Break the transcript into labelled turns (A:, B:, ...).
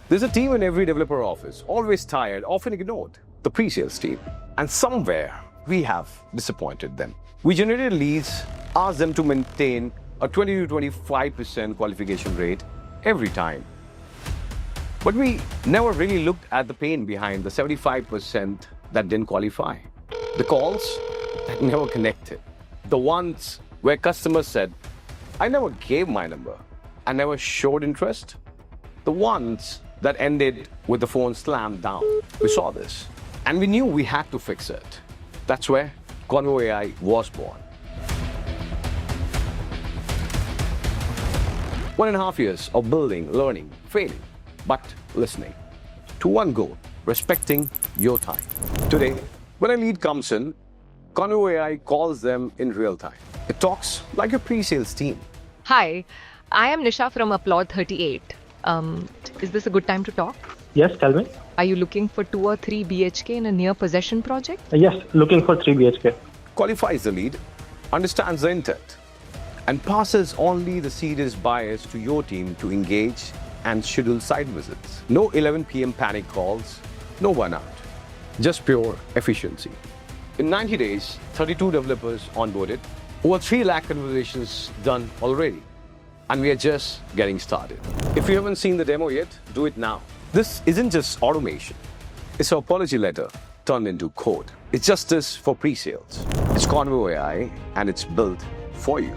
A: There's a team in every developer office, always tired, often ignored, the pre-sales team. And somewhere we have disappointed them. We generated leads, asked them to maintain a 20 to 25% qualification rate every time. But we never really looked at the pain behind the 75% that didn't qualify. The calls that never connected. The ones where customers said, I never gave my number. I never showed interest. The ones that ended with the phone slammed down. We saw this and we knew we had to fix it. That's where Convo AI was born. 1.5 years of building, learning, failing, but listening to one goal, respecting your time. Today, when a lead comes in, Convo AI calls them in real time. It talks like a pre-sales team.
B: Hi, I am Nisha from Applaud 38. Is this a good time to talk?
C: Yes, tell me.
B: Are you looking for 2 or 3 BHK in a near possession project?
C: Yes, looking for 3 BHK.
A: Qualifies the lead, understands the intent, and passes only the serious buyers to your team to engage and schedule site visits. No 11 p.m. panic calls, no burnout, just pure efficiency. In 90 days, 32 developers onboarded, over 3 lakh conversations done already. And we are just getting started. If you haven't seen the demo yet, do it now. This isn't just automation. It's an apology letter turned into code. It's justice for pre-sales. It's Convo AI and it's built for you.